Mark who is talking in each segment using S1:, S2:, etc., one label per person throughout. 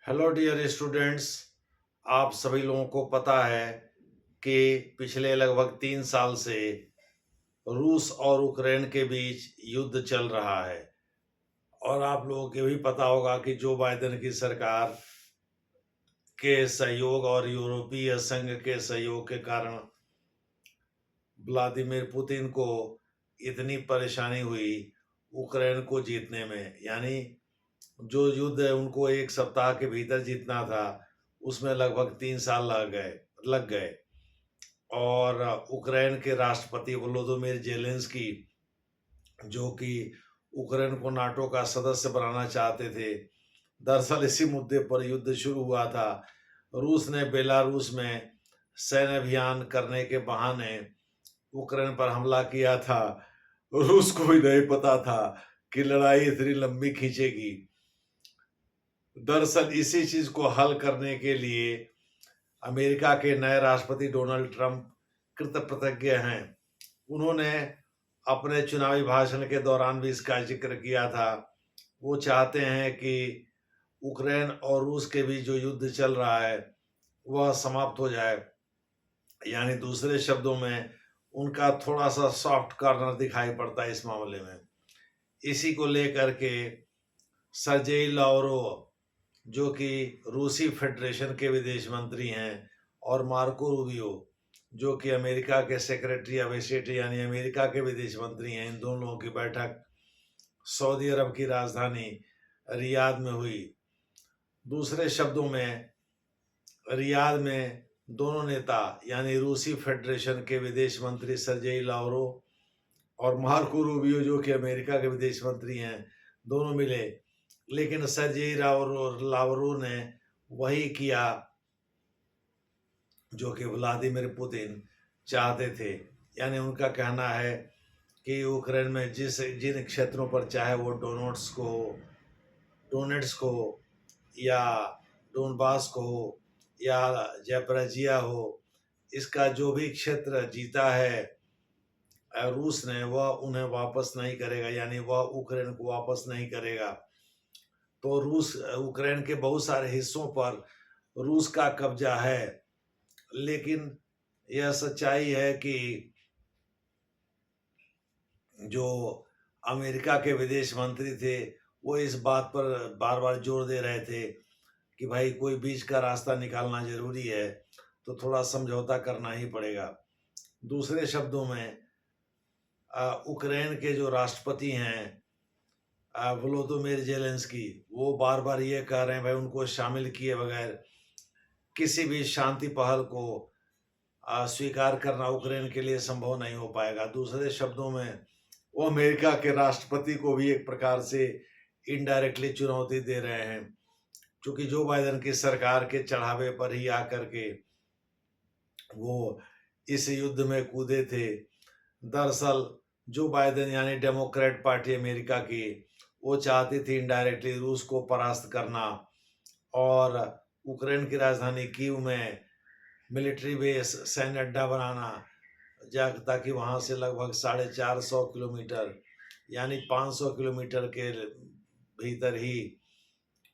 S1: Hello dear students. आप सभी लोगों को पता है कि पिछले लगभग 3 साल से रूस और यूक्रेन के बीच युद्ध चल रहा है। और आप लोगों को भी पता होगा कि जो बाइडेन की सरकार के सहयोग और यूरोपीय संघ के सहयोग के कारण व्लादिमीर पुतिन को इतनी परेशानी हुई यूक्रेन को जीतने में। यानी जो युद्ध है उनको एक सप्ताह के भीतर जीतना था, उसमें लगभग 3 साल लग गए। और यूक्रेन के राष्ट्रपति वोलोदिमीर जेलेंस्की, जो कि यूक्रेन को नाटो का सदस्य बनाना चाहते थे, दरअसल इसी मुद्दे पर युद्ध शुरू हुआ था। रूस ने बेलारूस में सैन्य अभियान करने के बहाने यूक्रेन पर हमला किया था। रूस को भी नहीं पता था कि लड़ाई इतनी लंबी खींचेगी। दरअसल इसी चीज को हल करने के लिए अमेरिका के नए राष्ट्रपति डोनाल्ड ट्रंप कृतप्रतिज्ञ हैं। उन्होंने अपने चुनावी भाषण के दौरान भी इसका जिक्र किया था। वो चाहते हैं कि यूक्रेन और रूस के बीच जो युद्ध चल रहा है वह समाप्त हो जाए। यानी दूसरे शब्दों में उनका थोड़ा सा सॉफ्ट कॉर्नर दिखाई पड़ता है इस मामले में। इसी को लेकर के सर्जेई लावरोव, जो कि रूसी फेडरेशन के विदेश मंत्री हैं, और मार्को रूबियो, जो कि अमेरिका के सेक्रेटरी ऑफ स्टेट यानी अमेरिका के विदेश मंत्री हैं, इन दोनों लोगों की बैठक सऊदी अरब की राजधानी रियाद में हुई। दूसरे शब्दों में रियाद में दोनों नेता यानी रूसी फेडरेशन के विदेश मंत्री सर्जेई लावरोव और मार्को रूबियो, जो कि अमेरिका के विदेश मंत्री हैं, दोनों मिले। लेकिन सर्जेई लावरोव ने वही किया जो कि व्लादिमीर पुतिन चाहते थे। यानी उनका कहना है कि यूक्रेन में जिन क्षेत्रों पर, चाहे वो डोनेट्स को या डोनबास को या ज़ैपोरिज़िया हो, इसका जो भी क्षेत्र जीता है रूस ने, वह उन्हें वापस नहीं करेगा। यानी वह यूक्रेन को वापस नहीं करेगा। तो रूस यूक्रेन के बहुत सारे हिस्सों पर रूस का कब्जा है। लेकिन यह सच्चाई है कि जो अमेरिका के विदेश मंत्री थे वो इस बात पर बार बार जोर दे रहे थे कि भाई कोई बीच का रास्ता निकालना जरूरी है, तो थोड़ा समझौता करना ही पड़ेगा। दूसरे शब्दों में यूक्रेन के जो राष्ट्रपति हैं वोलोदिमीर जेलेंस्की, वो बार बार ये कह रहे हैं भाई उनको शामिल किए बगैर किसी भी शांति पहल को स्वीकार करना यूक्रेन के लिए संभव नहीं हो पाएगा। दूसरे शब्दों में वो अमेरिका के राष्ट्रपति को भी एक प्रकार से इनडायरेक्टली चुनौती दे रहे हैं, क्योंकि जो बाइडेन की सरकार के चढ़ावे पर ही आकर के वो इस युद्ध में कूदे थे। दरअसल जो बाइडेन यानी डेमोक्रेट पार्टी अमेरिका की, वो चाहती थी इनडायरेक्टली रूस को परास्त करना और यूक्रेन की राजधानी कीव में मिलिट्री बेस, सैन्य अड्डा बनाना, ताकि वहाँ से लगभग 450 किलोमीटर यानी 500 किलोमीटर के भीतर ही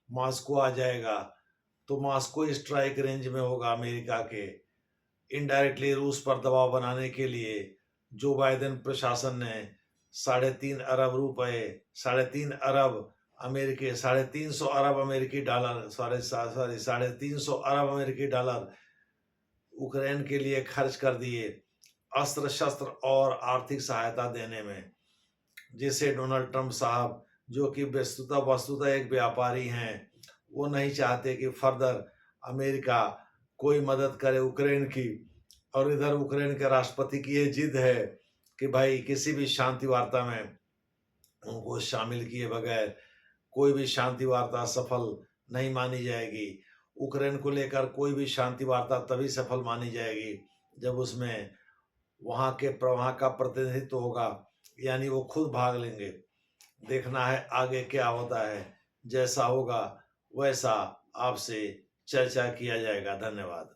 S1: मॉस्को आ जाएगा। तो मॉस्को स्ट्राइक रेंज में होगा अमेरिका के। इनडायरेक्टली रूस पर दबाव बनाने के लिए जो बाइडेन प्रशासन ने 350 अरब अमेरिकी डॉलर, 350 अरब अमेरिकी डॉलर यूक्रेन के लिए खर्च कर दिए अस्त्र शस्त्र और आर्थिक सहायता देने में, जिसे डोनाल्ड ट्रंप साहब, जो कि वस्तुतः एक व्यापारी हैं, वो नहीं चाहते कि फर्दर अमेरिका कोई मदद करे यूक्रेन की। और इधर यूक्रेन के राष्ट्रपति की ये जिद है कि भाई किसी भी शांति वार्ता में उनको शामिल किए बगैर कोई भी शांति वार्ता सफल नहीं मानी जाएगी। यूक्रेन को लेकर कोई भी शांति वार्ता तभी सफल मानी जाएगी जब उसमें वहाँ का प्रतिनिधित्व होगा, यानी वो खुद भाग लेंगे। देखना है आगे क्या होता है। जैसा होगा वैसा आपसे चर्चा किया जाएगा। धन्यवाद।